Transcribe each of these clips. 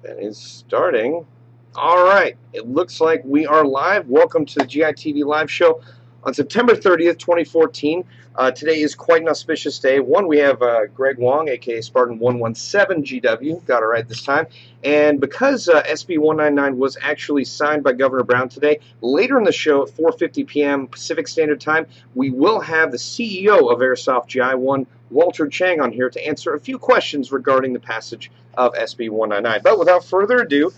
That is starting. All right, it looks like we are live. Welcome to the GITV live show on September 30th, 2014. Today is quite an auspicious day. One, we have Greg Wong, aka Spartan117GW, got it right this time. And because SB199 was actually signed by Governor Brown today, later in the show at 4:50 p.m. Pacific Standard Time, we will have the CEO of Airsoft GI1, Walter Chang, on here to answer a few questions regarding the passage of SB199. But without further ado,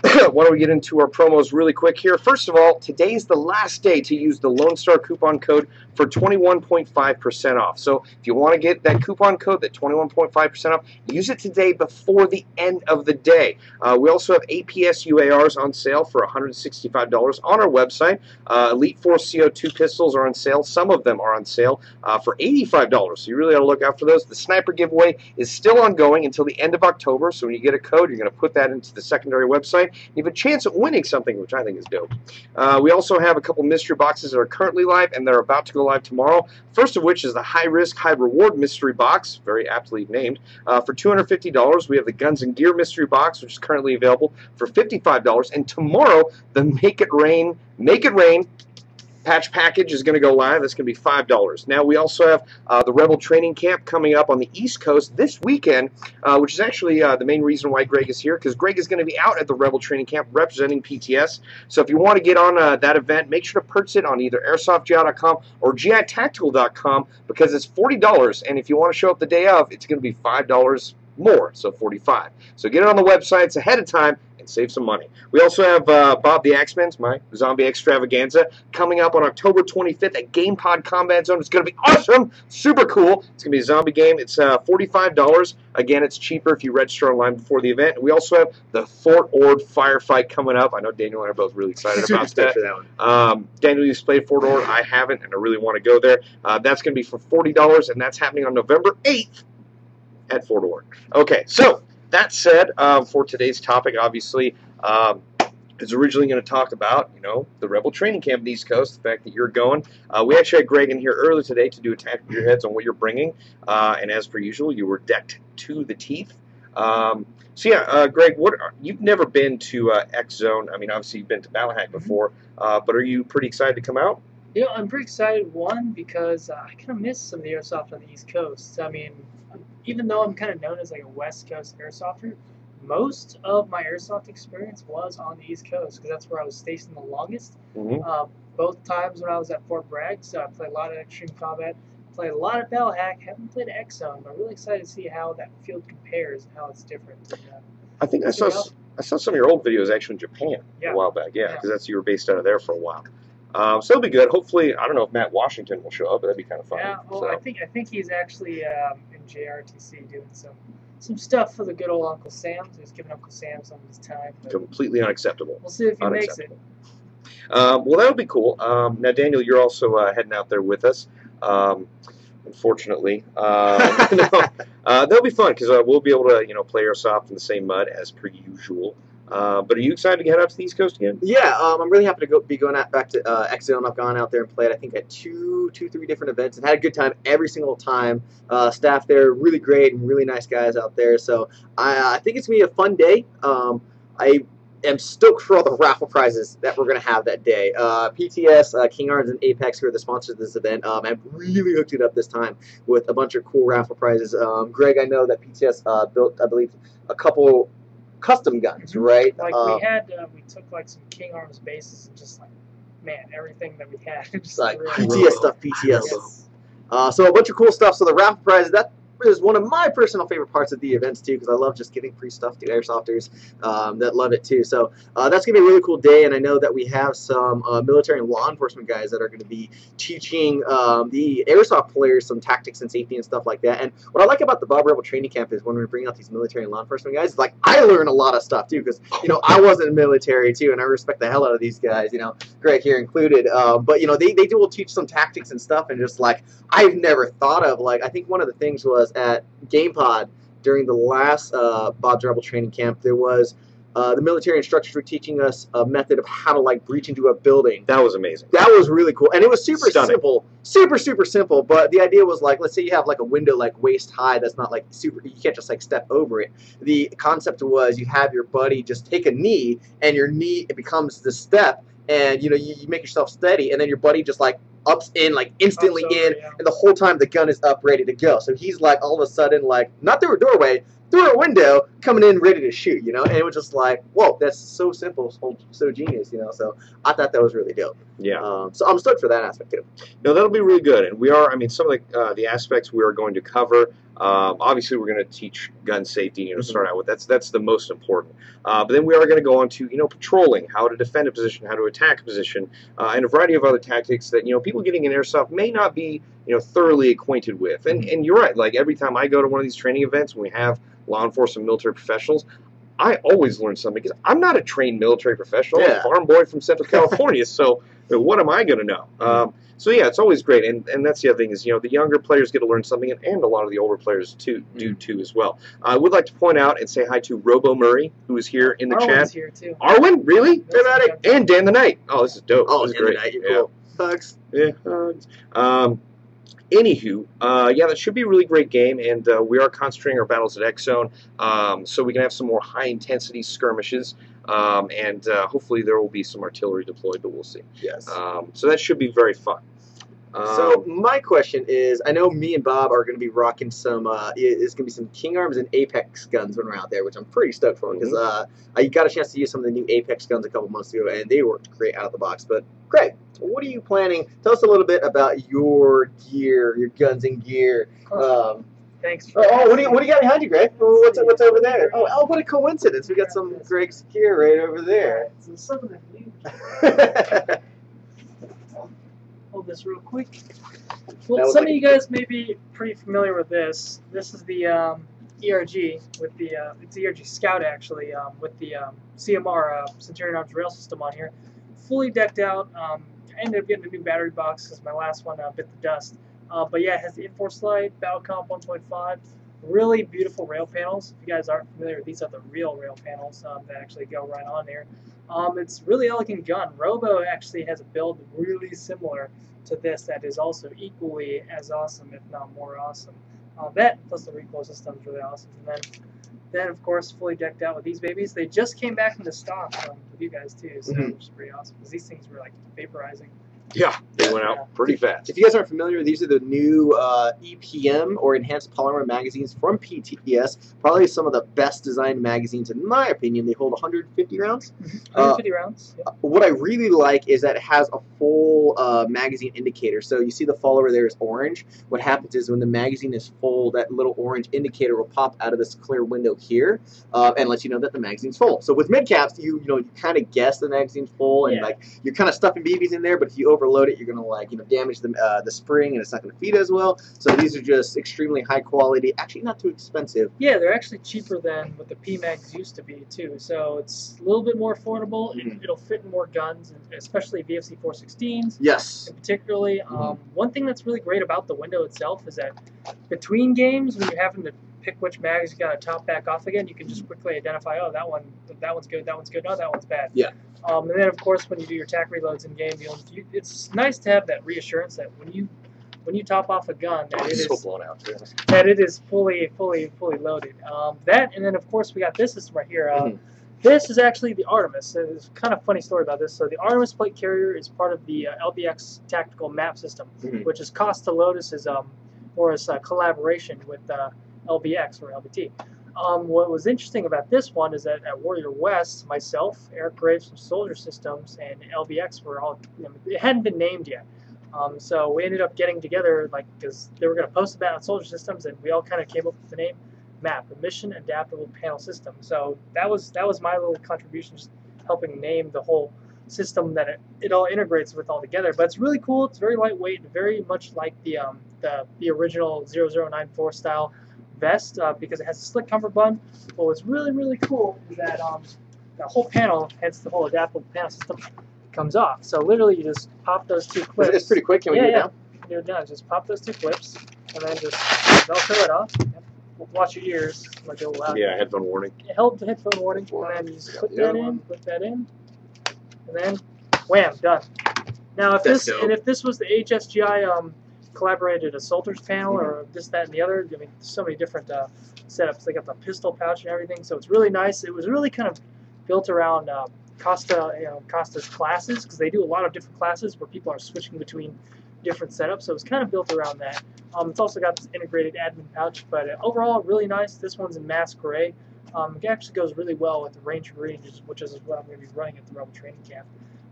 why don't we get into our promos really quick here. First of all, today is the last day to use the Lone Star coupon code for 21.5% off. So if you want to get that coupon code, that 21.5% off, use it today before the end of the day. We also have APS UARs on sale for $165 on our website. Elite Force CO2 pistols are on sale. Some of them are on sale for $85. So you really ought to look out for those. The sniper giveaway is still ongoing until the end of October. So when you get a code, you're going to put that into the secondary website. You have a chance at winning something, which I think is dope. We also have a couple mystery boxes that are currently live, and they're about to go live tomorrow. First of which is the High Risk, High Reward mystery box, very aptly named, for $250. We have the Guns and Gear mystery box, which is currently available for $55. And tomorrow, the Make It Rain patch package is going to go live. That's going to be $5. Now, we also have the Rebel Training Camp coming up on the East Coast this weekend, which is actually the main reason why Greg is here, because Greg is going to be out at the Rebel Training Camp representing PTS. So if you want to get on that event, make sure to purchase it on either airsoftgi.com or gitactical.com, because it's $40, and if you want to show up the day of, it's going to be $5 more, so $45. So get it on the websites ahead of time and save some money. We also have Bob the Axeman's, my zombie extravaganza, coming up on October 25th at GamePod Combat Zone. It's going to be awesome, super cool. It's going to be a zombie game. It's $45. Again, it's cheaper if you register online before the event. We also have the Fort Ord firefight coming up. I know Daniel and I are both really excited about that. Daniel, you've played Fort Ord. I haven't, and I really want to go there. That's going to be for $40, and that's happening on November 8th at Fort Ord. Okay, so that said, for today's topic, obviously, is originally going to talk about, the Rebel Training Camp in the East Coast, the fact that you're going. We actually had Greg in here earlier today to do a tap of your heads on what you're bringing, and as per usual, you were decked to the teeth. So yeah, Greg, you've never been to X Zone. I mean, obviously you've been to Ballahack before, but are you pretty excited to come out? I'm pretty excited, one, because I kind of miss some of the airsoft on the East Coast. I mean, even though I'm kind of known as like a West Coast airsofter, most of my airsoft experience was on the East Coast, because that's where I was stationed the longest. Both times when I was at Fort Bragg, so I played a lot of Extreme Combat, played a lot of Ballahack, haven't played X Zone, but I'm really excited to see how that field compares and how it's different. I think I saw some of your old videos actually in Japan a while back, because you were based out of there for a while. So it'll be good. Hopefully, I don't know if Matt Washington will show up, but that'd be kind of fun. Yeah, well, I think he's actually in JRTC doing some stuff for the good old Uncle Sam. So he's giving Uncle Sam some of his time. Completely unacceptable. We'll see if he makes it. Well, that would be cool. Now, Daniel, you're also heading out there with us. Unfortunately, that'll be fun because we'll be able to play airsoft in the same mud as per usual. But are you excited to get out to the East Coast again? Yeah, I'm really happy to be going back to X Zone. I've gone out there and played, I think, at three different events and had a good time every single time. Staff there, really great and really nice guys out there. So I think it's going to be a fun day. I am stoked for all the raffle prizes that we're going to have that day. PTS, King Arms, and Apex, who are the sponsors of this event, have really hooked it up this time with a bunch of cool raffle prizes. Greg, I know that PTS built, I believe, a couple custom guns, right? Like we took like some King Arms bases and just like, man, everything that we had. Just like PTS stuff, PTS. Yes. So a bunch of cool stuff. So the raffle prizes, that is one of my personal favorite parts of the events too, because I love just giving free stuff to airsofters that love it too. So that's gonna be a really cool day, and I know that we have some military and law enforcement guys that are going to be teaching the airsoft players some tactics and safety and stuff like that. And what I like about the Bob Rebel Training Camp is when we bring out these military and law enforcement guys, like I learn a lot of stuff too, because I wasn't in the military too, and I respect the hell out of these guys. Greg here included. But they will teach some tactics and stuff, and just like I've never thought of. Like I think one of the things was at GamePod during the last Bob's Rebel Training Camp, there was the military instructors were teaching us a method of how to like breach into a building. That was amazing. That was really cool, and it was super Stunning. simple, super simple. But the idea was like, let's say you have like a window like waist high that's not like super, you can't just like step over it. The concept was you have your buddy just take a knee, and your knee, it becomes the step, and you know you make yourself steady, and then your buddy just like ups in like instantly in, and the whole time the gun is up ready to go. So he's like all of a sudden like not through a doorway, through a window, coming in ready to shoot, you know, and it was just like, whoa, that's so simple, so genius, you know. So I thought that was really dope. Yeah. So I'm stoked for that aspect too. No, that'll be really good, and we are. I mean, some of the aspects we are going to cover. Obviously, we're going to teach gun safety. You know, start out with that's the most important. But then we are going to go on to patrolling, how to defend a position, how to attack a position, and a variety of other tactics that people getting in airsoft may not be thoroughly acquainted with. And you're right. Like every time I go to one of these training events, when we have law enforcement, military professionals, I always learn something because I'm not a trained military professional. I'm a farm boy from Central California, so what am I going to know? So yeah, it's always great, and that's the other thing is the younger players get to learn something, and a lot of the older players do too as well. I would like to point out and say hi to Robo Murray, who is here in the chat. Here too. Arwen, really? And Dan the Knight. Oh, this is dope. Oh, this is great. Dan the Knight, you're cool. Hugs. Yeah, hugs. Anywho, yeah, that should be a really great game, and we are concentrating our battles at X Zone, so we can have some more high-intensity skirmishes, and hopefully there will be some artillery deployed, but we'll see. Yes. So that should be very fun. So my question is, I know me and Bob are going to be rocking some, it's going to be some King Arms and Apex guns when we're out there, which I'm pretty stoked for, because I got a chance to use some of the new Apex guns a couple months ago, and they worked great out of the box. But Greg, what are you planning? Tell us a little bit about your gear, your guns and gear. Thanks. What do you got behind you, Greg? What's over there? Oh, what a coincidence! We got some Greg's gear right over there. So some of the new. Hold this real quick. Well, some of you guys may be pretty familiar with this. This is the ERG with the it's the ERG Scout actually with the Cmr Centurion Rail System on here, fully decked out. I ended up getting a new battery box because my last one bit the dust. But yeah, it has the Enforce Light, Battle Comp 1.5, really beautiful rail panels. If you guys aren't familiar, these are the real rail panels that actually go right on there. It's a really elegant gun. Robo actually has a build really similar to this that is also equally as awesome, if not more awesome. That plus the recoil system is really awesome. And then of course, fully decked out with these babies. They just came back into stock with you guys too, so which is pretty awesome because these things were like vaporizing. Yeah, they went out pretty fast. If you guys aren't familiar, these are the new EPM, or Enhanced Polymer magazines from PTS. Probably some of the best designed magazines, in my opinion. They hold 150 rounds. 150 rounds. Yeah. What I really like is that it has a full magazine indicator. So you see the follower there is orange. What happens is when the magazine is full, that little orange indicator will pop out of this clear window here and let you know that the magazine's full. So with mid caps, you kind of guess the magazine's full, and like you're kind of stuffing BBs in there. But if you overload it, you're gonna damage the spring, and it's not gonna feed as well. So these are just extremely high quality, actually not too expensive. Yeah, they're actually cheaper than what the PMags used to be too. So it's a little bit more affordable. It'll fit in more guns, especially VFC 416s. Yes. And particularly, one thing that's really great about the window itself is that between games, when you're having to pick which mags you got to top back off again, you can just quickly identify, oh, that one's good, no, that one's bad. Yeah. And then of course when you do your tack reloads in game, it's nice to have that reassurance that when you top off a gun, that it is so blown out, that it is fully loaded. That, and then of course we got this system right here. This is actually the Artemis. There's kind of a funny story about this. So the Artemis plate carrier is part of the LBX tactical map system, which is Costa Lotus's collaboration with LBX or LBT. What was interesting about this one is that at Warrior West, myself, Eric Graves from Soldier Systems, and LBX were all, it hadn't been named yet. So we ended up getting together, because they were going to post about it on Soldier Systems, and we all kind of came up with the name MAP, a Mission Adaptable Panel System. So that was my little contribution, just helping name the whole system that it all integrates with all together. But it's really cool. It's very lightweight, very much like the original 0094 style vest, because it has a slick comfort button. But what's really cool is that the whole panel, hence the whole adaptable panel system, comes off. So literally you just pop those two clips. It's pretty quick. Can we do it now? Do it now. Just pop those two clips and then just velcro it off. watch your ears. Might go loud. Yeah, headphone warning. It held the headphone warning, and then you just put that in, and then wham, done. Now if this was the HSGI collaborated assaulters panel or this, that, and the other, I mean, so many different setups. They got the pistol pouch and everything, so it's really nice. It was really kind of built around Costa's classes, because they do a lot of different classes where people are switching between different setups, so it's kind of built around that. It's also got this integrated admin pouch, but overall really nice. This one's in mass gray. It actually goes really well with the Ranger Green, which is what I'm going to be running at the Rebel Training Camp.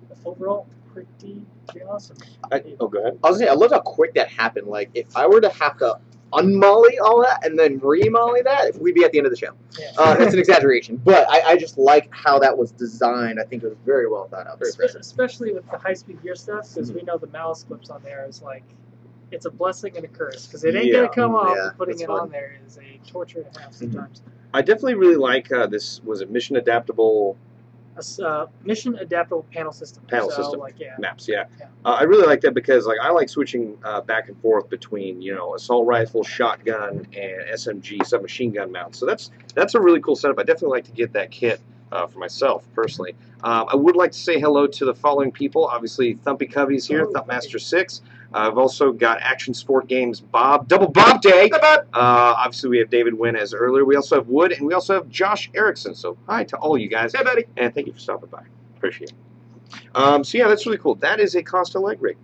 But overall, pretty awesome. Go ahead. I was gonna say, I love how quick that happened. Like, if I were to have to unmolly all that and then remolly that, we'd be at the end of the show. Yeah. That's an exaggeration, but I just like how that was designed. I think it was very well thought out. Very impressive. Especially with the high-speed gear stuff, because we know the mouse clips on there is like, it's a blessing and a curse, because it ain't going to come off, and putting it on there is a torture and a half sometimes. I definitely really like this, was a mission adaptable... mission adaptable panel system. Like, maps, yeah. I really like that because I like switching back and forth between assault rifle, shotgun, and SMG submachine gun mounts. So that's a really cool setup. I definitely like to get that kit for myself personally. I would like to say hello to the following people. Obviously, Thumpy Covey's here, Thumpmaster 6. I've also got Action Sport Games Bob, Double Bob Day. Obviously, we have David Wynn as earlier. We also have Wood, and we also have Josh Erickson. So hi to all you guys. Hey, buddy. And thank you for stopping by. Appreciate it. So yeah, that's really cool. That is a Costa leg rig.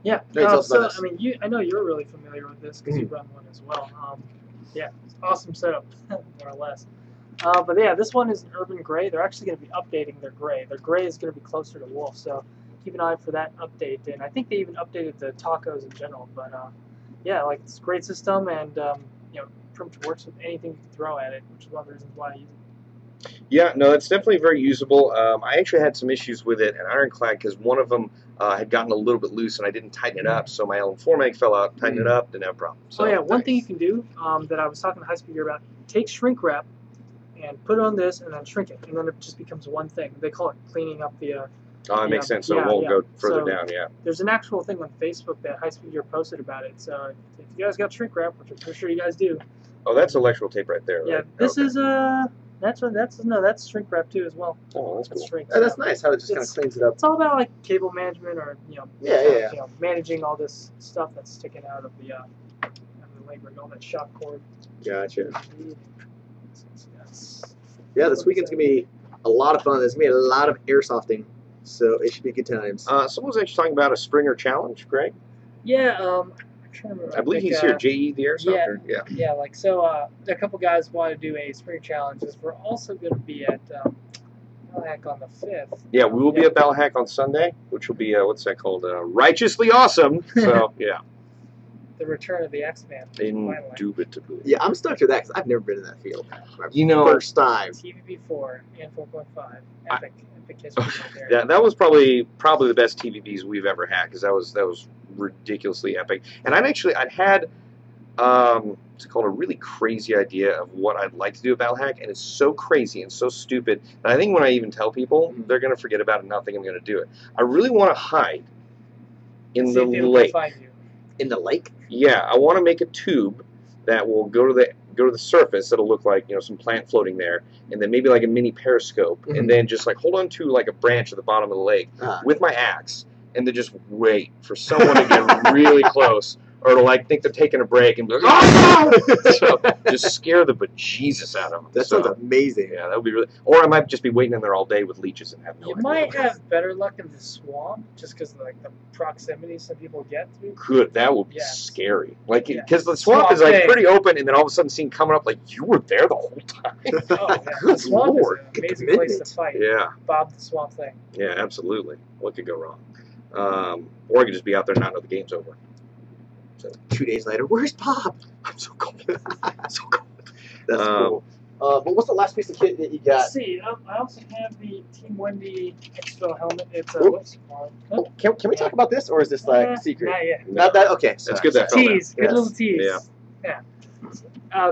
Yeah. So I mean, I know you're really familiar with this because you run one as well. Yeah, it's awesome setup, more or less. But yeah, this one is an urban gray. They're actually going to be updating their gray. Their gray is going to be closer to wolf, so keep an eye for that update. And I think they even updated the tacos in general. But yeah, like, it's a great system, and pretty much works with anything you can throw at it, which is one of the reasons why I use it. Yeah, no, it's definitely very usable. I actually had some issues with it at Ironclad because one of them had gotten a little bit loose and I didn't tighten it up, so my L4 mag fell out. Tighten it up, didn't have a problem. So, one thing you can do that I was talking to High Speed Gear about: take shrink wrap and put it on this, and then shrink it, and then it just becomes one thing. They call it cleaning up the. Oh, that makes sense. So it won't go further down. Yeah. There's an actual thing on Facebook that High Speed Gear posted about it. So if you guys got shrink wrap, which I'm pretty sure you guys do. Oh, that's electrical tape right there. Right? Yeah. This is that's shrink wrap too as well. Oh, that's cool. Shrink, that's nice how it just kind of cleans it up. It's all about like cable management, or managing all this stuff that's sticking out of the leg rig, all that shock cord. Gotcha. Yeah, this weekend's gonna be a lot of fun. There's gonna be a lot of airsofting, so it should be good times. Someone was actually talking about a Springer challenge, Greg. Yeah, I'm trying to remember. I believe he's here. JE the Airsofter. Yeah. Like, so a couple guys want to do a Springer challenge. We're also going to be at Battlehack on the 5th. Yeah, we will be at Battlehack on Sunday, which will be what's that called? Righteously Awesome. So yeah. The return of the X-Man. Indubitably. Yeah, I'm stoked for that because I've never been in that field. First time. TVB4 and 4.5. Epic history right there. Yeah, that was probably the best TVBs we've ever had, because that was ridiculously epic. And I'd had it's called a really crazy idea of what I'd like to do at Battlehack, and it's so crazy and so stupid that I think when I even tell people, they're going to forget about it and not think I'm going to do it. I really want to hide in the lake. In the lake? Yeah, I want to make a tube that will go to the surface. That'll look like some plant floating there, and then maybe like a mini periscope, and then just like hold on to like a branch at the bottom of the lake with my axe, and then just wait for someone to get really close, or to like think they're taking a break and be like, oh! So just scare the bejesus out of them. That sounds amazing. Yeah, that would be really. Or I might just be waiting in there all day with leeches and have no idea. You might have better luck in the swamp, just because like the proximity some people get to. Good, that would be scary. Like, because the swamp is like pretty open, and then all of a sudden seen coming up like you were there the whole time. The swamp is an amazing place to fight. Yeah. Bob the Swamp thing. Yeah, absolutely. What could go wrong? Or I could just be out there and not know the game's over. So 2 days later, where's Bob? I'm so cold. So cold. That's cool. But what's the last piece of kit that you got? Let's see. I also have the Team Wendy Expo helmet. It's a Can we talk about this, or is this like secret? Not yet. Not that. Okay. That's good. That tease. Good little tease. Yeah.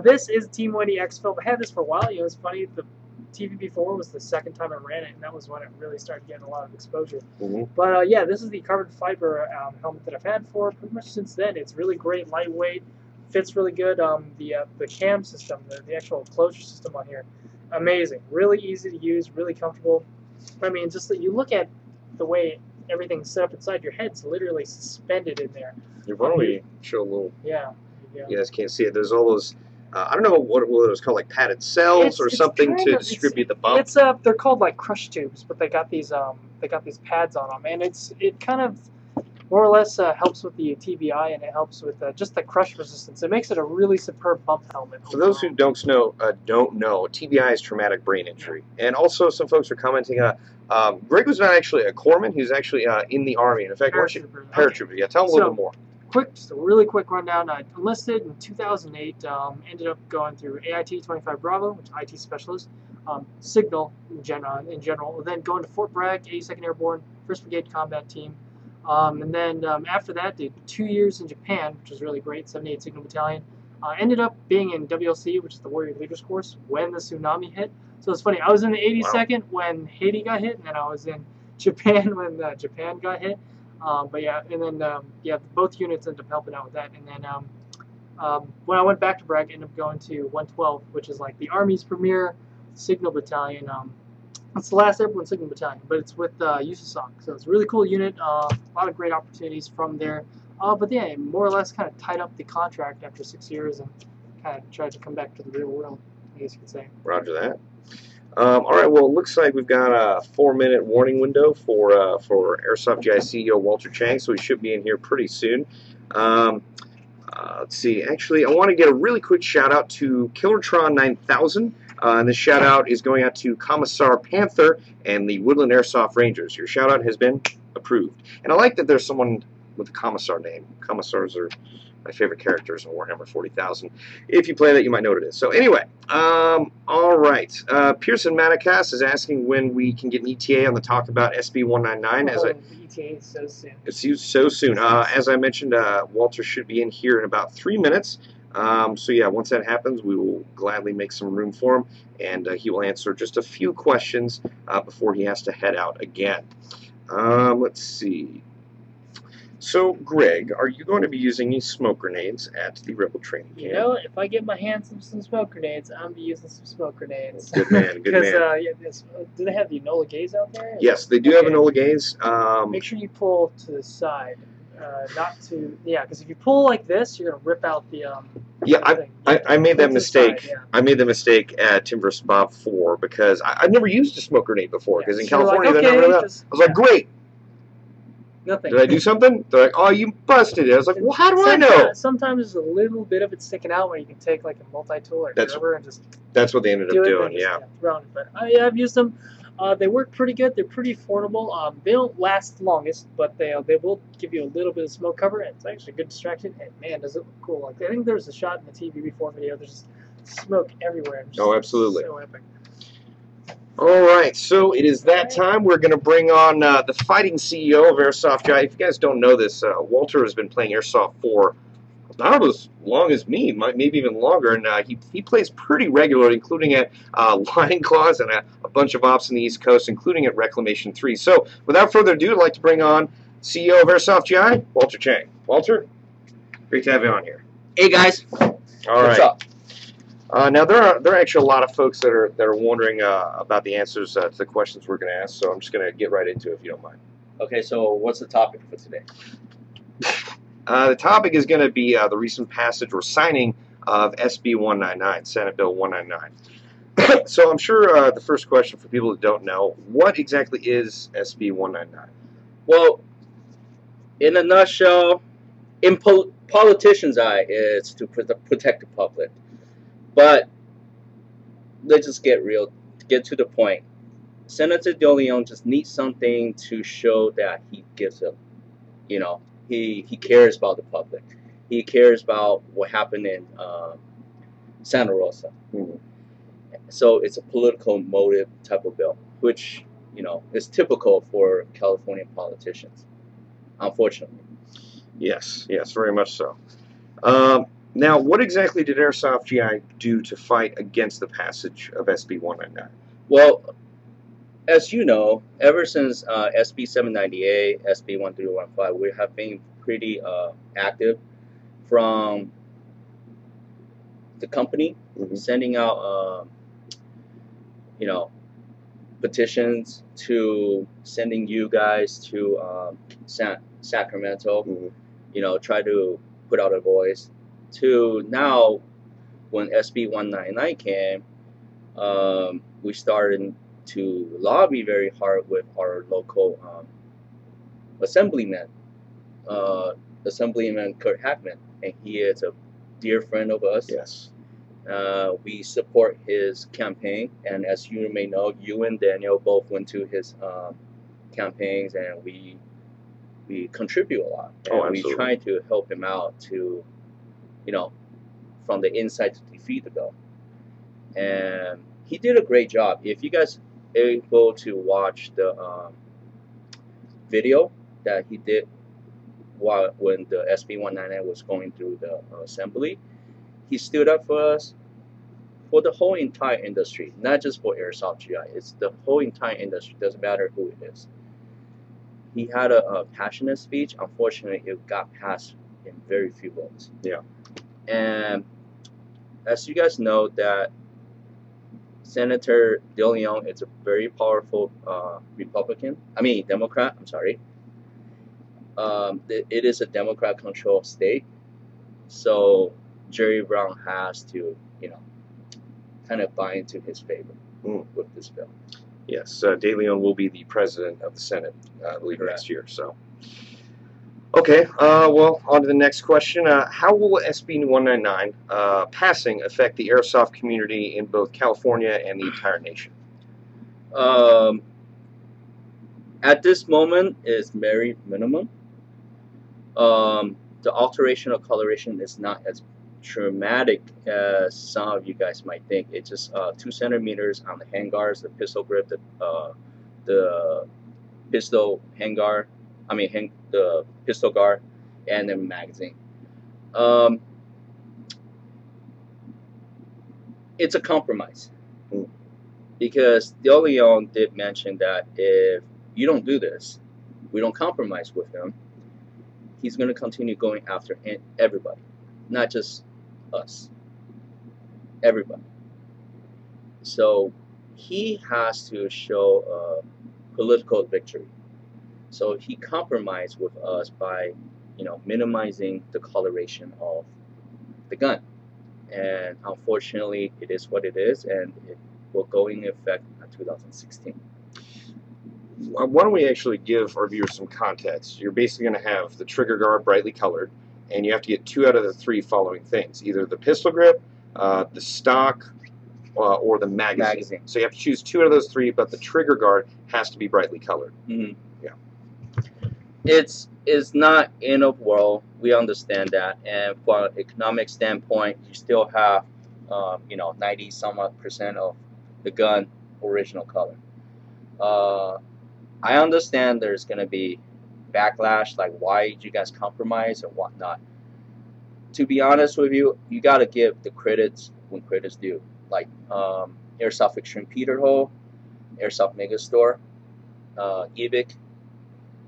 This is Team Wendy Expo. I had this for a while. It was funny. The TVB4 was the second time I ran it, and that was when it really started getting a lot of exposure. But yeah, this is the carbon fiber helmet that I've had for pretty much since then. It's really great, lightweight. fits really good. The cam system, the actual closure system on here, amazing. Really easy to use, really comfortable. I mean, just that you look at the way everything's set up inside, your head's literally suspended in there. Why don't we show a little? Yeah. You guys can't see it. There's all those. I don't know what it was called, like padded cells or something to distribute the bump. It's they're called like crush tubes, but they got these pads on them, and it kind of more or less helps with the TBI, and it helps with just the crush resistance. It makes it a really superb bump helmet. For those who don't know, TBI is traumatic brain injury, and also some folks are commenting. Greg was not actually a corpsman; he was actually in the Army. And in fact, paratrooper. Okay. Yeah, tell him a little bit more. Just a really quick rundown. I enlisted in 2008, ended up going through AIT 25 Bravo, which is IT specialist, Signal in general, then going to Fort Bragg, 82nd Airborne, 1st Brigade Combat Team, and then after that did 2 years in Japan, which was really great, 78 Signal Battalion. Ended up being in WLC, which is the Warrior Leaders Course, when the tsunami hit. So it's funny, I was in the 82nd when Haiti got hit, and then I was in Japan when Japan got hit. But yeah, and then yeah, both units ended up helping out with that. And then when I went back to Bragg, I ended up going to 112, which is like the Army's premier Signal Battalion. It's the last airborne Signal Battalion, but it's with USASOC, so it's a really cool unit. A lot of great opportunities from there. But yeah, more or less kind of tied up the contract after 6 years and kind of tried to come back to the real world, I guess you could say. Roger that. All right, well, it looks like we've got a 4-minute warning window for Airsoft GI CEO Walter Chang, so he should be in here pretty soon. Let's see. Actually, I want to get a really quick shout-out to Killertron 9000, and this shout-out is going out to Commissar Panther and the Woodland Airsoft Rangers. Your shout-out has been approved. And I like that there's someone with a Commissar name. Commissars are my favorite characters in Warhammer 40,000. If you play that, you might know what it is. So anyway, all right. Pearson Matakas is asking when we can get an ETA on the talk about SB199. ETA is so soon. It's so soon. As I mentioned, Walter should be in here in about 3 minutes. So yeah, once that happens, we will gladly make some room for him, and he will answer just a few questions before he has to head out again. Let's see. So, Greg, are you going to be using any smoke grenades at the Rebel training camp? You know, if I get my hands on some smoke grenades, I'm going to be using some smoke grenades. Good man, good man. Because, do they have the Enola Gaze out there? Yes, they do have Enola Gaze. Make sure you pull to the side. Not to, yeah, because if you pull like this, you're going to rip out the, yeah, I made that mistake. Side, yeah. I made the mistake at Tim vs. Bob 4 because I've never used a smoke grenade before, because in California, like, they're not really I was like, great. Nothing. Did I do something? They're like, oh, you busted it. I was like, well, how do I know? Sometimes there's a little bit of it sticking out where you can take like a multi-tool or whatever and just. That's what they ended up doing, yeah. But I've used them. They work pretty good. They're pretty affordable. They don't last the longest, but they will give you a little bit of smoke cover. And it's actually a good distraction. And man, does it look cool! Like I think there was a shot in the TV before video. There's just smoke everywhere. Oh, absolutely. So epic. All right, so it is that time. We're going to bring on the fighting CEO of Airsoft GI. If you guys don't know this, Walter has been playing Airsoft for not as long as me, maybe even longer, and he plays pretty regularly, including at Lion Claws and a bunch of ops on the East Coast, including at Reclamation 3. So, without further ado, I'd like to bring on CEO of Airsoft GI, Walter Chang. Walter, great to have you on here. Hey guys. All right. What's up? Now there are actually a lot of folks that are wondering about the answers to the questions we're going to ask, so I'm just going to get right into it if you don't mind. Okay, so what's the topic for today? The topic is going to be the recent passage or signing of SB199, Senate Bill 199. So I'm sure the first question for people that don't know, what exactly is SB199? Well, in a nutshell, in politicians' eye, it's to protect the public. But let's just get real, get to the point. Senator De Leon just needs something to show that he gives up. You know, he cares about the public. He cares about what happened in Santa Rosa. Mm-hmm. So it's a political motive type of bill, which, you know, is typical for Californian politicians, unfortunately. Yes, very much so. Now, what exactly did Airsoft GI do to fight against the passage of SB 199? Well, as you know, ever since SB 798, SB 1315, we have been pretty active from the company, sending out petitions, to sending you guys to Sacramento, try to put out a voice, to now when SB199 came, we started to lobby very hard with our local assemblyman Kurt Hackman, and he is a dear friend of us. Yes. We support his campaign, and as you may know, you and Daniel both went to his campaigns, and we contribute a lot. And we try to help him out to, from the inside to defeat the bill. And he did a great job. If you guys are able to watch the video that he did when the SB199 was going through the assembly, he stood up for us, for the whole entire industry, not just for Airsoft GI. It's the whole entire industry. Doesn't matter who it is. He had a passionate speech. Unfortunately, it got passed in very few votes. Yeah. And as you guys know, that Senator De Leon is a very powerful Democrat. I'm sorry. It is a Democrat-controlled state, so Jerry Brown has to, kind of buy into his favor with this bill. Yes, De Leon will be the president of the Senate, I believe, next year. So, okay. Well, on to the next question. How will SB199 passing affect the airsoft community in both California and the entire nation? At this moment, it's very minimum. The alteration of coloration is not as dramatic as some of you guys might think. It's just 2 centimeters on the handguards, the pistol grip, the pistol handguard, the pistol guard, and the magazine. It's a compromise, because De Leon did mention that if you don't do this, we don't compromise with him, he's going to continue going after everybody, not just us, everybody. So he has to show a political victory. So he compromised with us by, minimizing the coloration of the gun. And unfortunately, it is what it is, and it will go in effect in 2016. Why don't we actually give our viewers some context? You're basically going to have the trigger guard brightly colored, and you have to get 2 out of the 3 following things: either the pistol grip, the stock, or the magazine. So you have to choose 2 out of those 3, but the trigger guard has to be brightly colored. Yeah. It's not end of world. We understand that, and from an economic standpoint, you still have 90-some-odd% of the gun original color. I understand there's going to be backlash, like why did you guys compromise and whatnot. To be honest with you, you got to give the credits when credits due. Like Airsoft Extreme Peterhole, Airsoft Megastore, Evic,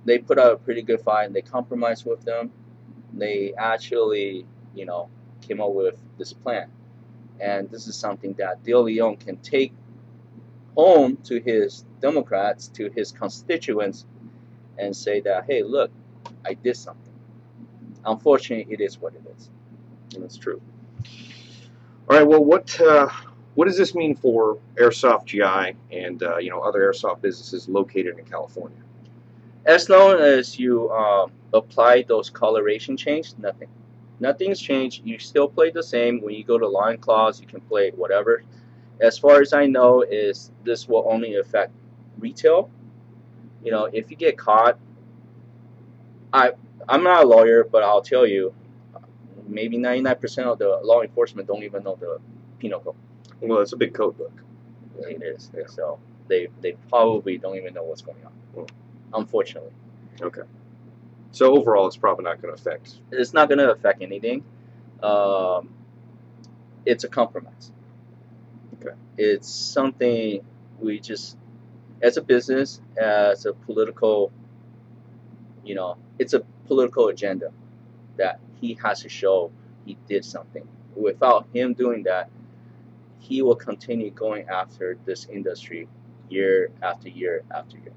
they put out a pretty good fight, and they compromised with them. They actually, came up with this plan, and this is something that De Leon can take home to his Democrats, to his constituents, and say that, hey, look, I did something. Unfortunately, it is what it is. And that's true. All right, well, what does this mean for Airsoft GI and other airsoft businesses located in California? As long as you apply those coloration changes, nothing's changed. You still play the same. When you go to line claws, you can play whatever. As far as I know, this will only affect retail. If you get caught, I'm not a lawyer, but I'll tell you, maybe 99% of the law enforcement don't even know the penal code. Well, it's a big code book. It is. Yeah. So they probably don't even know what's going on. Unfortunately. Okay. So overall, it's probably not going to affect. It's not going to affect anything. It's a compromise. Okay. It's something we just, as a business, as a political, it's a political agenda that he has to show he did something without him doing that, he will continue going after this industry year after year after year.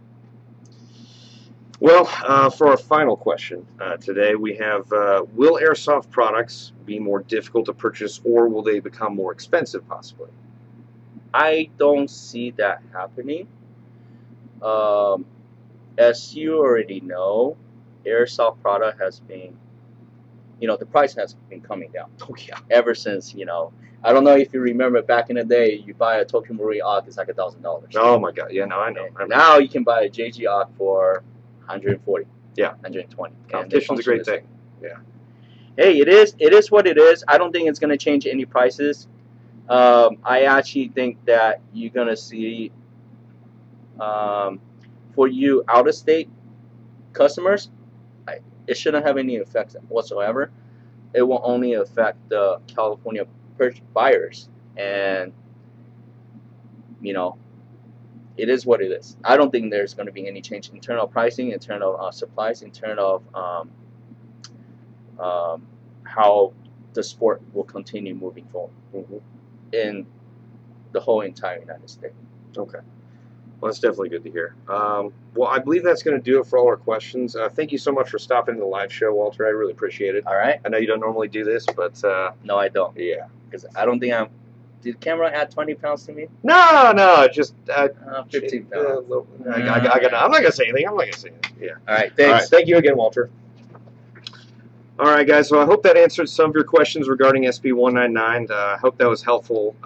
Well, for our final question today, we have, will Airsoft products be more difficult to purchase, or will they become more expensive, possibly? I don't see that happening. As you already know, Airsoft product has been, the price has been coming down. Oh, yeah. Ever since, I don't know if you remember back in the day, you buy a Tokyo Marine AUG, it's like $1,000. Oh, my God. Yeah, no, I know. Now you can buy a JG AUG for 140. Yeah. 120. Competition's a great thing. Yeah. Hey, it is what it is. I don't think it's going to change any prices. I actually think that you're going to see, for you out-of-state customers, it shouldn't have any effects whatsoever. It will only affect the California buyers, and it is what it is. I don't think there's going to be any change in terms of pricing, in terms of supplies, in terms of how the sport will continue moving forward in the whole entire United States. Okay. Well, that's definitely good to hear. Well, I believe that's going to do it for all our questions. Thank you so much for stopping the live show, Walter. I really appreciate it. All right. I know you don't normally do this, but... no, I don't. Yeah. Because I don't think I'm... Did camera add 20 pounds to me? No, just... 15 pounds. I'm not going to say anything. Yeah. All right, thanks. All right, thank you again, Walter. All right, guys, so I hope that answered some of your questions regarding SB199. I hope that was helpful.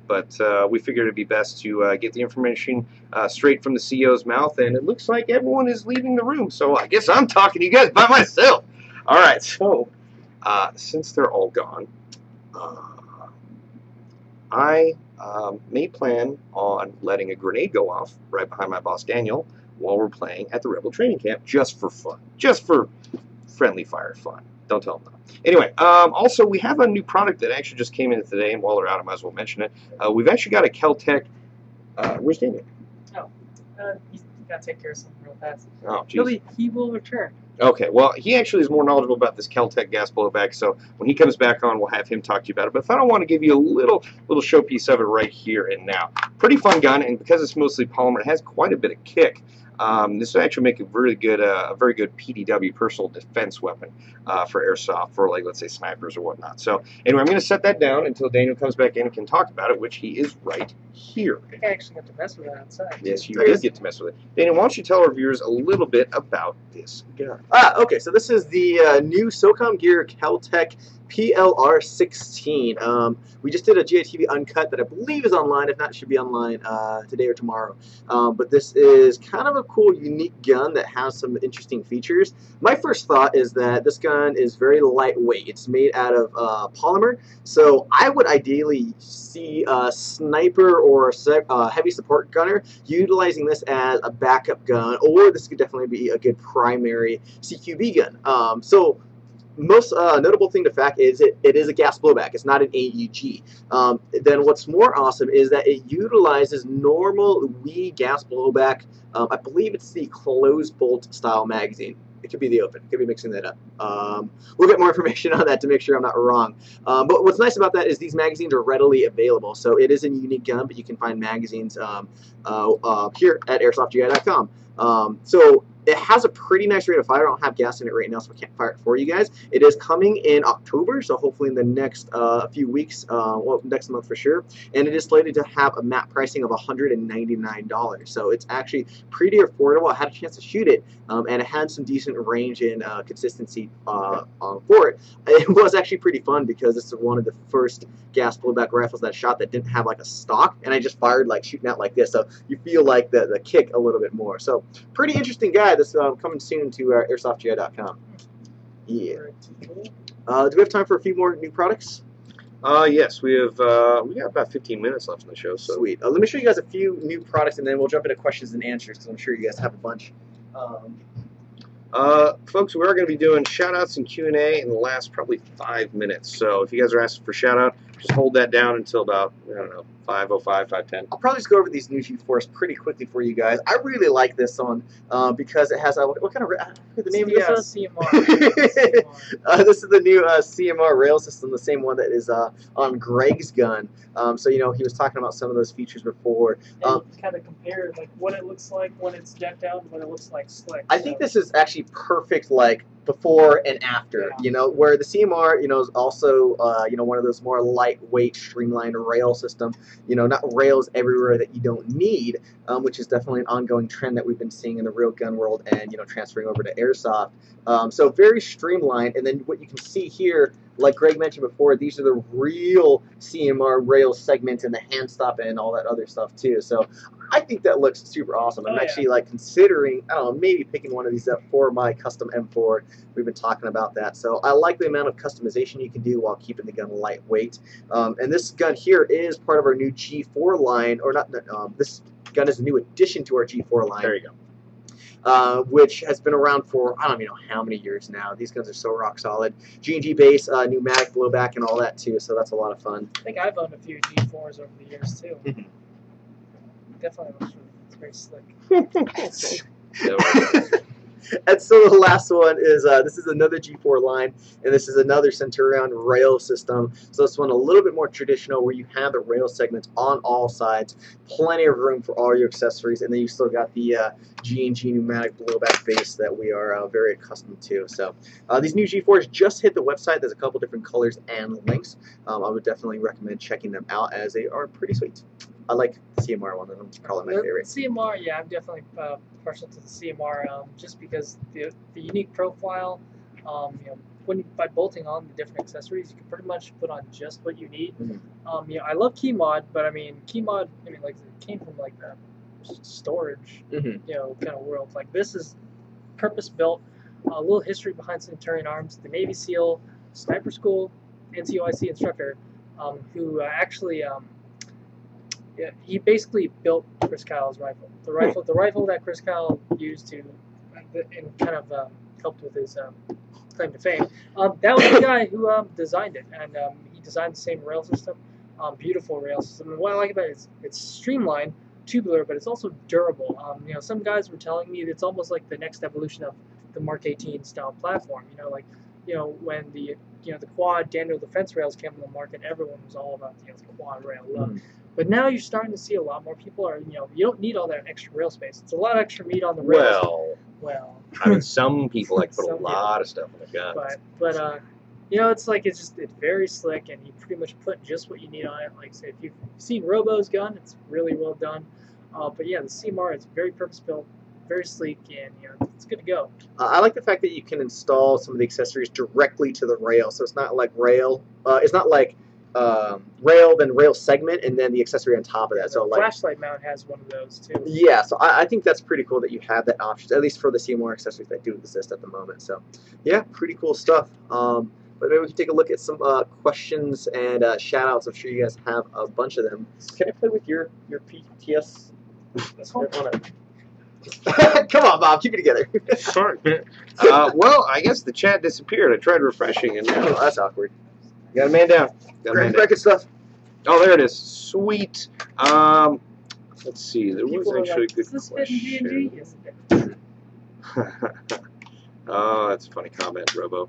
But we figured it'd be best to get the information straight from the CEO's mouth, and it looks like everyone is leaving the room, so I guess I'm talking to you guys by myself. All right, so since they're all gone, I may plan on letting a grenade go off right behind my boss Daniel while we're playing at the Rebel Training Camp, just for fun, just for friendly fire fun. Don't tell them that. Anyway, also we have a new product that actually just came in today, and while they're out, I might as well mention it. We've actually got a Kel-Tec. Where's Daniel? Oh, he's got to take care of something real fast. Oh, geez. He will return. Okay, well, he actually is more knowledgeable about this Kel-Tec gas blowback, so when he comes back on, we'll have him talk to you about it. But I don't want to give you a little showpiece of it right here and now. Pretty fun gun, and because it's mostly polymer, it has quite a bit of kick. This will actually make a very good PDW, personal defense weapon for airsoft, for, like, let's say snipers or whatnot. So anyway, I'm going to set that down until Daniel comes back in and can talk about it, which he is right here. I think I actually got to mess with it outside. Yes, you did get to mess with it. Daniel, why don't you tell our viewers a little bit about this gun? Okay, so this is the new SOCOM Gear Kel-Tec PLR 16. We just did a GITV Uncut that I believe is online. If not, it should be online today or tomorrow. But this is kind of a cool, unique gun that has some interesting features. My first thought is that this gun is very lightweight. It's made out of polymer, so I would ideally see a sniper or a heavy support gunner utilizing this as a backup gun, or this could definitely be a good primary CQB gun. So most notable thing to fact is it is a gas blowback. It's not an AUG. Then what's more awesome is that it utilizes normal WE gas blowback. I believe it's the closed bolt style magazine. It could be the open. Could be mixing that up. We'll get more information on that to make sure I'm not wrong. But what's nice about that is these magazines are readily available. So it is a unique gun, but you can find magazines here at AirsoftGI.com. So it has a pretty nice rate of fire. I don't have gas in it right now, so I can't fire it for you guys. It is coming in October, so hopefully in the next few weeks, well, next month for sure. And it is slated to have a MAP pricing of $199. So it's actually pretty affordable. I had a chance to shoot it, and it had some decent range and consistency for it. It was actually pretty fun because this is one of the first gas blowback rifles that I shot that didn't have like a stock, and I just fired like shooting out like this. So you feel like the kick a little bit more. So pretty interesting guy. This coming soon to AirsoftGI.com. Yeah. Do we have time for a few more new products? Yes, we got about 15 minutes left in the show. So. Sweet. Let me show you guys a few new products, and then we'll jump into questions and answers because I'm sure you guys have a bunch. Folks, we are going to be doing shout-outs and Q&A in the last probably 5 minutes. So if you guys are asking for shout-out, Just hold that down until about, I don't know, 5:05, 5:10. I'll probably just go over these new G4s pretty quickly for you guys. I really like this one because it has a, what kind of, I forget the name of this one? CMR. This is the new Cmr Rail System, the same one that is on Greg's gun. So, you know, he was talking about some of those features before. And kind of compare like what it looks like when it's decked out and what it looks like slick. I think this is actually perfect, like, before and after, Yeah. you know, where the CMR, you know, is also, you know, one of those more lightweight, streamlined rail system, you know, not rails everywhere that you don't need, which is definitely an ongoing trend that we've been seeing in the real gun world and, you know, transferring over to Airsoft. So very streamlined, and then what you can see here, like Greg mentioned before, these are the real CMR rail segments and the hand stop and all that other stuff too. So I think that looks super awesome. I'm actually like considering, I don't know, maybe picking one of these up for my custom M4. We've been talking about that. So I like the amount of customization you can do while keeping the gun lightweight. And this gun here is part of our new G4 line, or not, this gun is a new addition to our G4 line. There you go. Which has been around for, I don't even know how many years now. These guns are so rock solid. G&G base, pneumatic blowback and all that too, so that's a lot of fun. I think I've owned a few G4s over the years too. Definitely looks very slick. And so the last one is, this is another G4 line, and this is another Centurion rail system. So this one a little bit more traditional, where you have the rail segments on all sides, plenty of room for all your accessories, and then you still got the G&G pneumatic blowback base that we are very accustomed to. So these new G4s just hit the website. There's a couple different colors and links. I would definitely recommend checking them out, as they are pretty sweet. I like the CMR one of them. It's probably my favorite. CMR, yeah, I'm definitely partial to the CMR, just because the unique profile. You know, by bolting on the different accessories, you can pretty much put on just what you need. You know, I love key mod, but I mean, key mod, I mean, like, it came from like the storage, you know, kind of world. Like, this is purpose built. A little history behind Centurion Arms, the Navy SEAL Sniper School NCOIC instructor, who actually. Yeah, he basically built Chris Kyle's rifle. The rifle that Chris Kyle used to, and kind of helped with his claim to fame. That was the guy who designed it, and he designed the same rail system, beautiful rail system. And what I like about it is it's streamlined, tubular, but it's also durable. You know, some guys were telling me it's almost like the next evolution of the Mark 18 style platform. You know, like, you know, when the quad Daniel defense rails came on the market, everyone was all about the quad rail look. But now you're starting to see a lot more people are, you know, you don't need all that extra rail space. It's a lot of extra meat on the rails. Well, I mean, some people like put a lot of stuff in the gun. But you know, it's like it's very slick, and you pretty much put just what you need on it. Like, say, if you've seen Robo's gun, it's really well done. But yeah, the CMR is very purpose-built, very sleek, and you know, it's good to go. I like the fact that you can install some of the accessories directly to the rail, so it's not like rail. It's not like rail, then rail segment, and then the accessory on top of that. So, like, flashlight mount has one of those too. Yeah, so I think that's pretty cool that you have that option, at least for the CMR accessories that do exist at the moment. So, yeah, pretty cool stuff. But maybe we can take a look at some questions and shout-outs. I'm sure you guys have a bunch of them. Can I play with your PTS? This one? Come on, Bob, keep it together. Sorry. Well, I guess the chat disappeared. I tried refreshing, and now that's awkward. You got a man down. Got a man down. Stuff. Oh, there it is. Sweet. Let's see. There was actually a good question. Yes, Oh, that's a funny comment, Robo.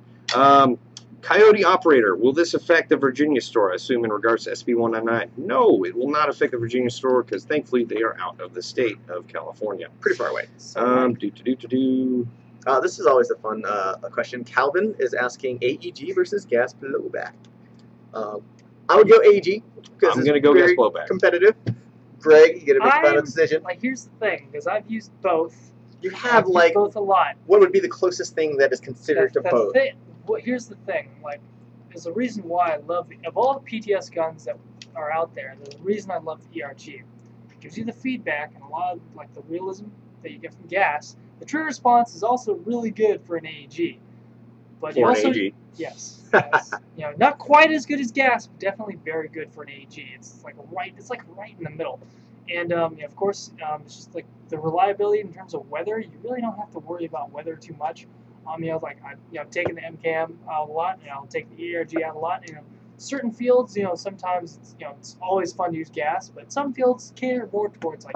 Coyote Operator, will this affect the Virginia store, I assume, in regards to SB199? No, it will not affect the Virginia store, because thankfully they are out of the state of California. Pretty far away. This is always a fun question. Calvin is asking AEG versus Gas Blowback. I would go AEG, because I'm going to go Gas Blowback. Competitive. Greg, you get to make a final decision. Like, here's the thing, because I've used both. You have, like, both a lot. What would be the closest thing that is considered to both? Well, here's the thing, like, there's a reason why I love, of all the PTS guns that are out there, there's a reason I love the ERG. It gives you the feedback and a lot of, like, the realism that you get from gas. The trigger response is also really good for an AEG. But for an AEG? Yes. You know, not quite as good as gas, but definitely very good for an AEG. It's like right in the middle. And you know, of course, it's just like the reliability in terms of weather. You really don't have to worry about weather too much. You know, like I've taken the MCAM out a lot, and I'll take the ERG out a lot. You know, certain fields, sometimes it's always fun to use gas, but some fields cater more towards like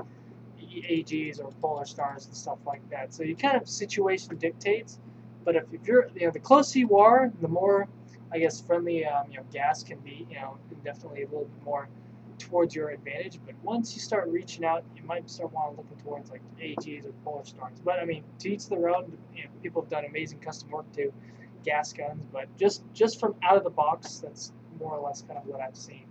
AGs or Polar Stars and stuff like that. So you kind of situation dictates. But if you're, the closer you are, the more, I guess, friendly, gas can be, definitely a little bit more towards your advantage. But once you start reaching out, you might start wanting to look towards like AGs or Polar Stars. But I mean, to each their own. People have done amazing custom work to gas guns, but just from out of the box, that's more or less kind of what I've seen.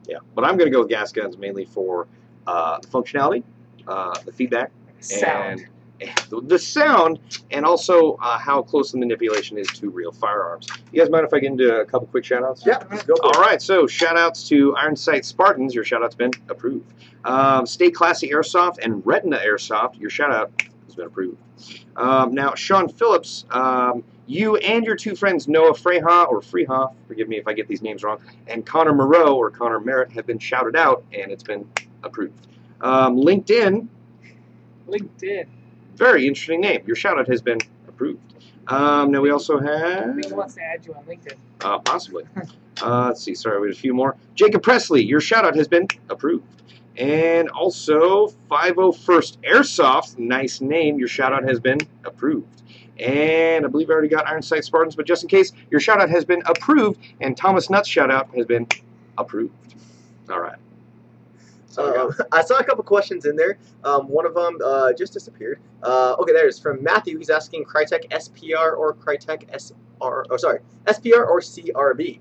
Yeah, but I'm going to go with gas guns mainly for the functionality, the feedback, Sound. and the sound, and also how close the manipulation is to real firearms. You guys mind if I get into a couple quick shout-outs? Yeah, go for it. All right, so shout-outs to Iron Sight Spartans. Your shout-out's been approved. Stay Classy Airsoft and Retina Airsoft. Your shout-out has been approved. Now, Sean Phillips, you and your two friends, Noah Freha, forgive me if I get these names wrong, and Connor Moreau, or Connor Merritt, have been shouted out, and it's been approved. LinkedIn, very interesting name. Your shout-out has been approved. Now we also have... Who wants to add you on LinkedIn? Possibly. Let's see, sorry, we have a few more. Jacob Presley, your shout-out has been approved. And also, 501st Airsoft, nice name, your shout-out has been approved. And I believe I already got Iron Sight Spartans, but just in case, your shout-out has been approved, and Thomas Nutt's shout-out has been approved. All right. I saw a couple questions in there. One of them just disappeared. Okay, there's from Matthew. He's asking Crytek SPR or Crytek SPR or CRB.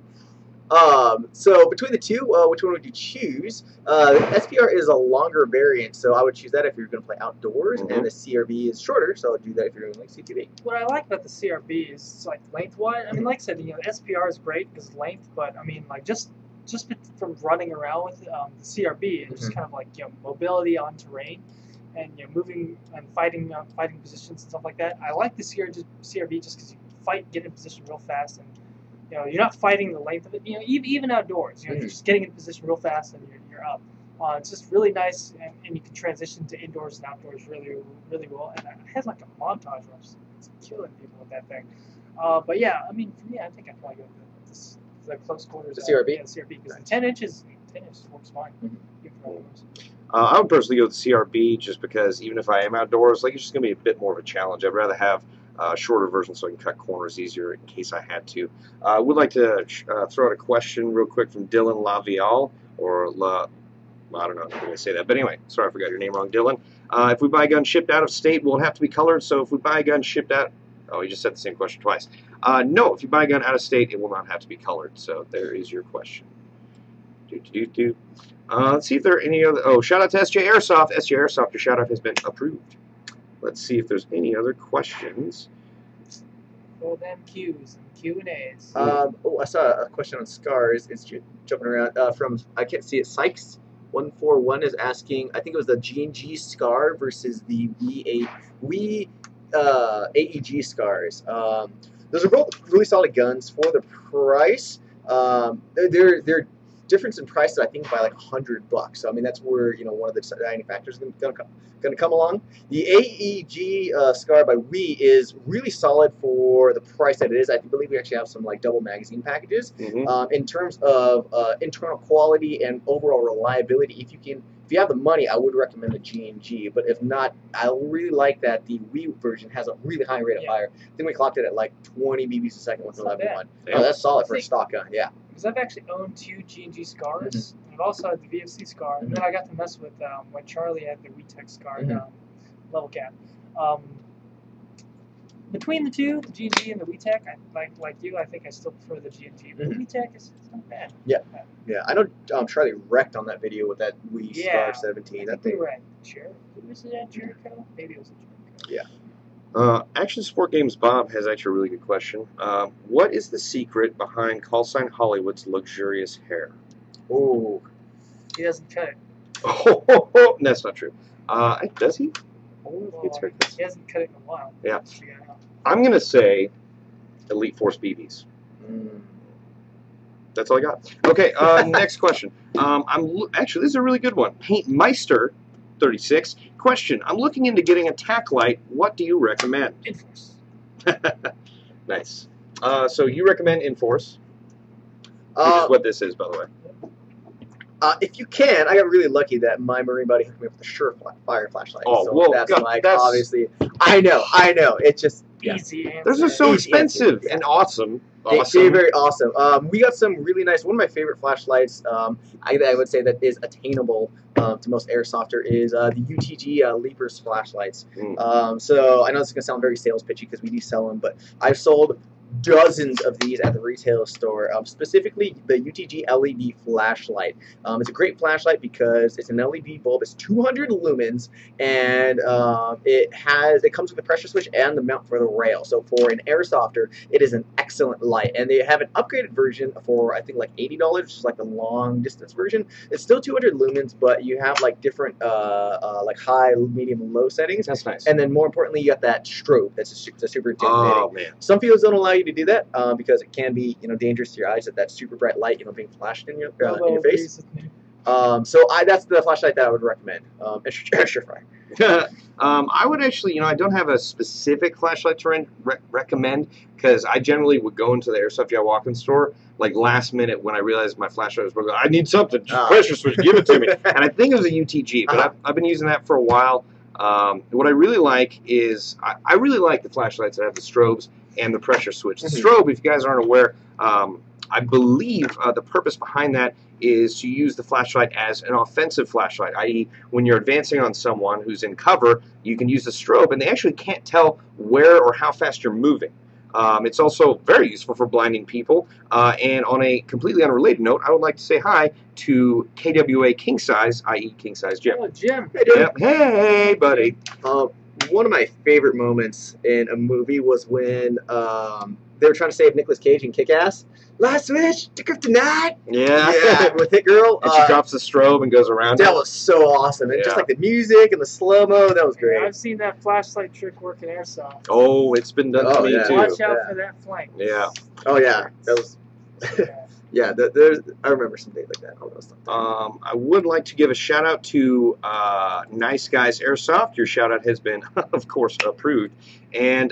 So between the two, which one would you choose? SPR is a longer variant, so I would choose that if you're going to play outdoors, and the CRB is shorter, so I'd do that if you're doing like CTV. What I like about the CRB is like lengthwise. I mean, like I said, the SPR is great because length, but I mean, like just from running around with the CRB, it's just kind of like mobility on terrain, and moving and fighting positions and stuff like that. I like the CRB just because you can get in position real fast, and you're not fighting the length of it. Even outdoors, you're just getting in position real fast and you're up. It's just really nice, and you can transition to indoors and outdoors really, really well. And it has like a montage where it's killing people with that thing. But yeah, I mean, for me, I think I'd probably go with the close quarters. The CRB? Yeah, the CRB, because the 10 inches works fine. Even for outdoors. I would personally go with the CRB just because even if I am outdoors, like, it's just going to be a bit more of a challenge. I'd rather have a shorter version so I can cut corners easier in case I had to. I would like to throw out a question real quick from Dylan Lavial, or I don't know if I'm going to say that, but anyway, sorry I forgot your name wrong, Dylan. If we buy a gun shipped out of state, will it have to be colored? So if we buy a gun shipped out, oh, you just said the same question twice. No, if you buy a gun out of state, it will not have to be colored. So there is your question. Let's see if there are any other. Oh, shout out to SJ Airsoft. SJ Airsoft, your shout out has been approved. Let's see if there's any other questions. For them Q's and Q&A's. Oh, I saw a question on scars. It's jumping around from, I can't see it, Sykes141 is asking, I think it was the G&G scar versus the AEG scars. Those are both really solid guns for the price. They're difference in price, I think, by like $100. So I mean, that's where one of the manufacturers is going to come along. The AEG Scar by Wii is really solid for the price that it is. I believe we actually have some like double magazine packages. In terms of internal quality and overall reliability, if you have the money, I would recommend the G&G. But if not, I really like that the Wii version has a really high rate of fire. I think we clocked it at like 20 BBs a second with 11.1. Oh, that's solid for a stock gun. Yeah. Because I've actually owned 2 G&G Scars. I've also had the VFC Scar, and then I got to mess with when Charlie had the WeTech Scar level cap. Between the two, the G&G and the WeTech, like you, I think I still prefer the G&G, but the WeTech is not bad. Yeah, yeah. I know Charlie wrecked on that video with that Wii Scar 17. That thing wrecked. Was it at Jericho? Maybe it was at Jericho. Yeah. Action Sport Games Bob has actually a really good question. What is the secret behind Callsign Hollywood's luxurious hair? Oh, he doesn't cut it. Oh, that's not true. Does he? He hasn't cut it in a while. Yeah. I'm going to say Elite Force BBs. That's all I got. Okay, next question. Actually, this is a really good one. Paint Meister 36. Question. I'm looking into getting a tack light. What do you recommend? Enforce. Nice. So you recommend Enforce. which is what this is, by the way. If you can, I got really lucky that my Marine buddy hooked me up with a Surefire flashlight. Oh, so well, that's God, like, that's... obviously. I know. It's just easy answer. Those are so Easy expensive answer, and awesome. They're very awesome. We got some really nice. One of my favorite flashlights, I would say that is attainable to most airsofter is the UTG Leapers flashlights. So I know this is gonna sound very sales pitchy because we do sell them, but I've sold dozens of these at the retail store, specifically the UTG LED flashlight. It's a great flashlight because it's an LED bulb. It's 200 lumens, and it comes with a pressure switch and the mount for the rail. So for an airsofter, it is an excellent light. And they have an upgraded version for I think like $80, which is like the long distance version. It's still 200 lumens, but you have like different like high, medium, and low settings. That's nice. And then more importantly, you got that strobe. That's a super intimidating. Oh man. Some fields don't allow you to do that because it can be dangerous to your eyes at that super bright light being flashed in your face. So that's the flashlight that I would recommend. Surefire. I would actually, I don't have a specific flashlight to recommend because I generally would go into the Airsoft GI walk-in store like last minute when I realized my flashlight was broken. I need something. Just pressure switch, give it to me. And I think it was a UTG, but I've been using that for a while. What I really like is I really like the flashlights that have the strobes and the pressure switch. The strobe, if you guys aren't aware, I believe the purpose behind that is to use the flashlight as an offensive flashlight, i.e. when you're advancing on someone who's in cover, you can use the strobe and they actually can't tell where or how fast you're moving. It's also very useful for blinding people. And on a completely unrelated note, I would like to say hi to KWA King Size, i.e. King Size Jim. Oh, Jim. Hey, dude. Hey, buddy. One of my favorite moments in a movie was when they were trying to save Nicolas Cage in Kick-Ass. Last wish to kryptonite. Yeah. With Hit Girl. And she drops the strobe and goes around. That was so awesome. And just like the music and the slow-mo, that was great. I've seen that flashlight trick work in Airsoft. Oh, it's been done to me too. Watch out for that flank. Yeah. Oh, yeah. That was... Yeah, I remember some things like that. All those stuff. I would like to give a shout out to Nice Guys Airsoft. Your shout out has been, of course, approved. And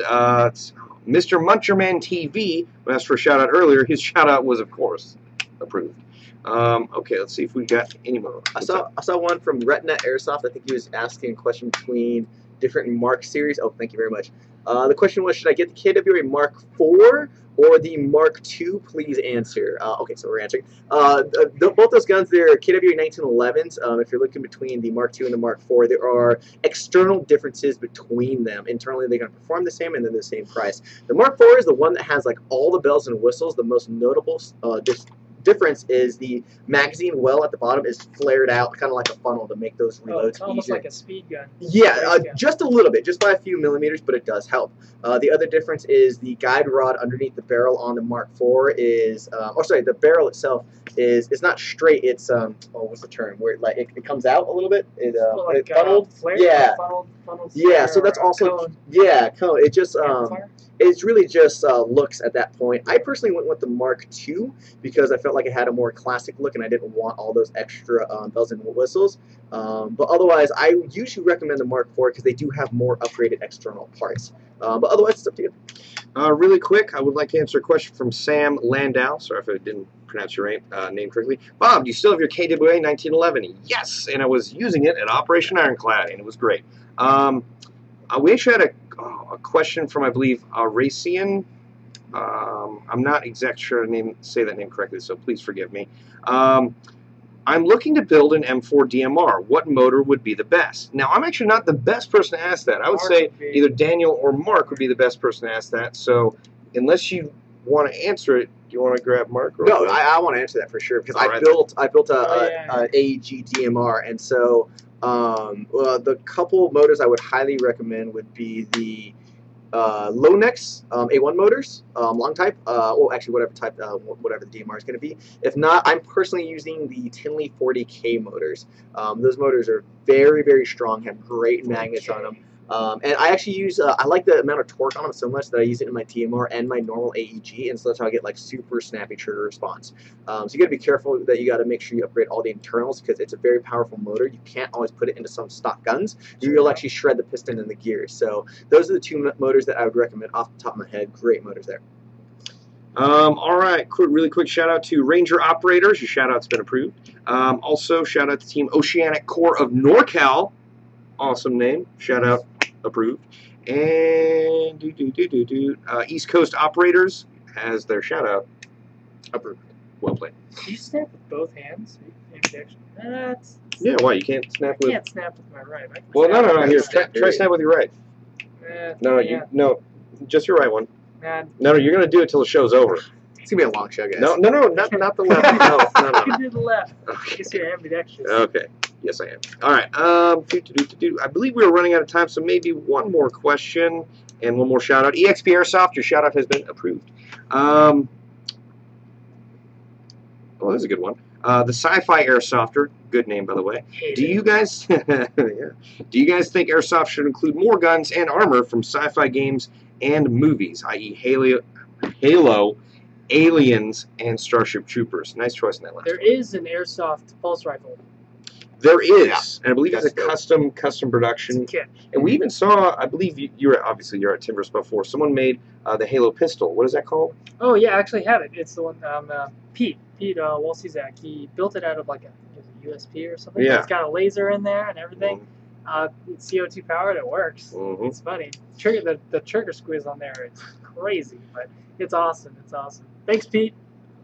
Mr. Muncherman TV, who asked for a shout out earlier, his shout out was, of course, approved. Okay, let's see if we got any more. I saw one from Retina Airsoft. I think he was asking a question between different Mark series. Oh, thank you very much. The question was, should I get the KWA Mark IV or the Mark II? Please answer. Okay, so we're answering. Both those guns, they're KWA 1911s. If you're looking between the Mark II and the Mark IV, there are external differences between them. Internally, they're going to perform the same and then the same price. The Mark IV is the one that has like all the bells and whistles. The most notable difference is the magazine well at the bottom is flared out, kind of like a funnel to make those reloads it's almost easier. like a speed gun. Yeah, just a little bit, just by a few millimeters, but it does help. The other difference is the guide rod underneath the barrel on the Mark IV is, the barrel itself is not straight. It's what's the term? Where it comes out a little bit. It funneled. Funneled yeah. So that's also cone. Yeah, cone. It just it's really just looks at that point. I personally went with the Mark II because I felt like it had a more classic look and I didn't want all those extra bells and whistles. But otherwise, I usually recommend the Mark IV because they do have more upgraded external parts. But otherwise, it's up to you. Really quick, I would like to answer a question from Sam Landau. Sorry if I didn't pronounce your name correctly. Bob, do you still have your KWA 1911? Yes, and I was using it at Operation Ironclad, and it was great. We actually had a question from, I believe, Racian. I'm not exactly sure to say that name correctly, so please forgive me. I'm looking to build an M4 DMR. What motor would be the best? Now, I'm actually not the best person to ask that. I would say either Daniel or Mark would be the best person to ask that. So, unless you want to answer it, do you want to grab Mark? No, I want to answer that for sure because I built a AEG DMR, and so the couple motors I would highly recommend would be the Lonex A1 motors, long type, well actually whatever type, whatever the DMR is going to be. If not, I'm personally using the Tinley 40K motors. Those motors are very, very strong, have great magnets on them. And I actually use, I like the amount of torque on them so much that I use it in my TMR and my normal AEG, and so that's how I get like super snappy trigger response. So you got to be careful that you got to make sure you upgrade all the internals because it's a very powerful motor. You can't always put it into some stock guns. You'll actually shred the piston and the gears. So those are the two motors that I would recommend off the top of my head. Great motors there. All right, really quick shout out to Ranger Operators. Your shout out's been approved. Also, shout out to Team Oceanic Corps of NorCal. Awesome name. Shout out approved. And East Coast Operators has their shout out approved. Well played. Do you snap with both hands? Yeah, why? You can't snap with. I can't snap with my right. Well, no. Here, try snap with your right. No, just your right one. No, you're gonna do it till the show's over. It's gonna be a long show, guys. No, not the left. No. You can do the left. Okay. I guess you're ambidextrous. Okay. Yes, I am. All right. I believe we were running out of time, so maybe one more question and one more shout out. EXP Airsoft, your shout out has been approved. Oh, that's a good one. The Sci-Fi Airsofter, good name by the way. Do you guys, do you guys think Airsoft should include more guns and armor from sci-fi games and movies, i.e., Halo, Aliens, and Starship Troopers? Nice choice in that last There one. is an Airsoft pulse rifle. There is, Yeah. and I believe it's a custom production. It's a kit. And we even saw, I believe you're at Timbers before. Someone made the Halo pistol. What is that called? Oh yeah, I actually have it. It's the one Pete Walsizak. He built it out of like a USP or something. Yeah. It's got a laser in there and everything. It's CO2 powered. It works. Mhm. It's funny. The trigger squeeze on there is crazy, but it's awesome. It's awesome. Thanks, Pete.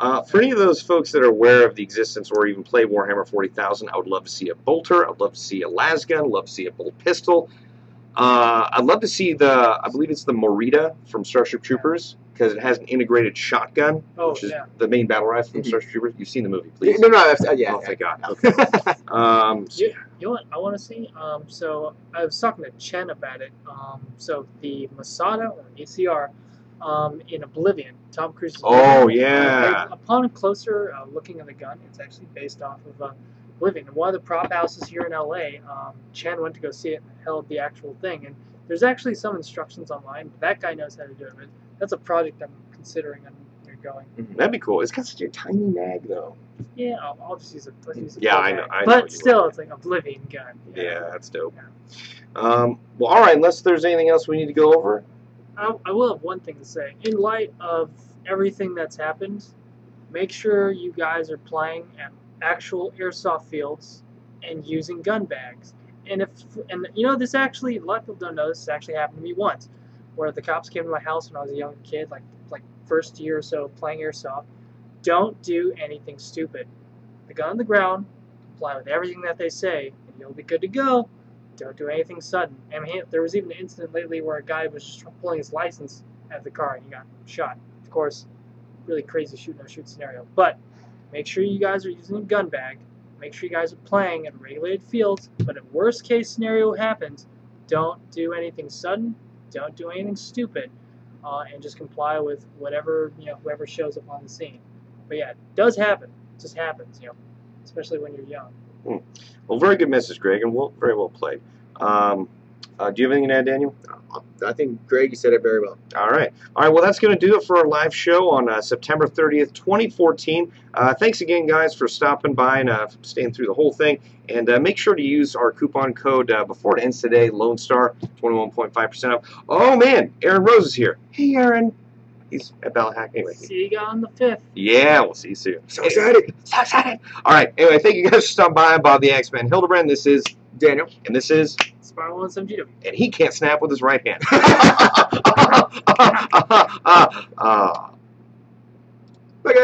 For any of those folks that are aware of the existence or even play Warhammer 40,000, I would love to see a bolter. I'd love to see a las gun. I'd love to see a bolt pistol. I'd love to see I believe it's the Morita from Starship Troopers, because it has an integrated shotgun, which is the main battle rifle from Starship Troopers. You've seen the movie, please. No, yeah. Oh, thank God. Okay. You know what I want to see? So I was talking to Chen about it. So the Masada or ACR in Oblivion, Tom Cruise's yeah. upon a closer looking at the gun, it's actually based off of Oblivion. And one of the prop houses here in LA, Chen went to go see it and held the actual thing. And there's actually some instructions online, but that guy knows how to do it. But that's a project I'm considering undergoing. That'd be cool. It's got such a tiny mag, though. Yeah, I'll just use it. Yeah, I know. But still, it's like Oblivion gun. Yeah, that's dope. Yeah. Well, all right. Unless there's anything else we need to go over. I will have one thing to say. In light of everything that's happened, make sure you guys are playing at actual airsoft fields and using gun bags. And you know, this actually, a lot of people don't know this actually happened to me once, where the cops came to my house when I was a young kid, like first year or so playing airsoft. Don't do anything stupid. The gun on the ground, comply with everything that they say, and you'll be good to go. Don't do anything sudden. I mean, there was even an incident lately where a guy was just pulling his license out of the car and he got shot. Of course, really crazy shoot-no-shoot scenario. But make sure you guys are using a gun bag. Make sure you guys are playing in regulated fields. But if worst case scenario happens, don't do anything sudden. Don't do anything stupid, and just comply with whatever, whoever shows up on the scene. But yeah, it does happen. It just happens, especially when you're young. Well, very good message, Greg, and very well played. Do you have anything to add, Daniel? I think, Greg, you said it very well. All right. Well, that's going to do it for our live show on September 30th, 2014. Thanks again, guys, for stopping by and staying through the whole thing. And make sure to use our coupon code before it ends today, Lone Star, 21.5% off. Oh, man, Aaron Rose is here. Hey, Aaron. He's at Ballahack anyway. See you on the 5th. Yeah, we'll see you soon. So excited. So excited. All right. Anyway, thank you guys for stopping by. I'm Bob the Axeman Hildebrand. This is Daniel. And this is Spartan117GW. And he can't snap with his right hand.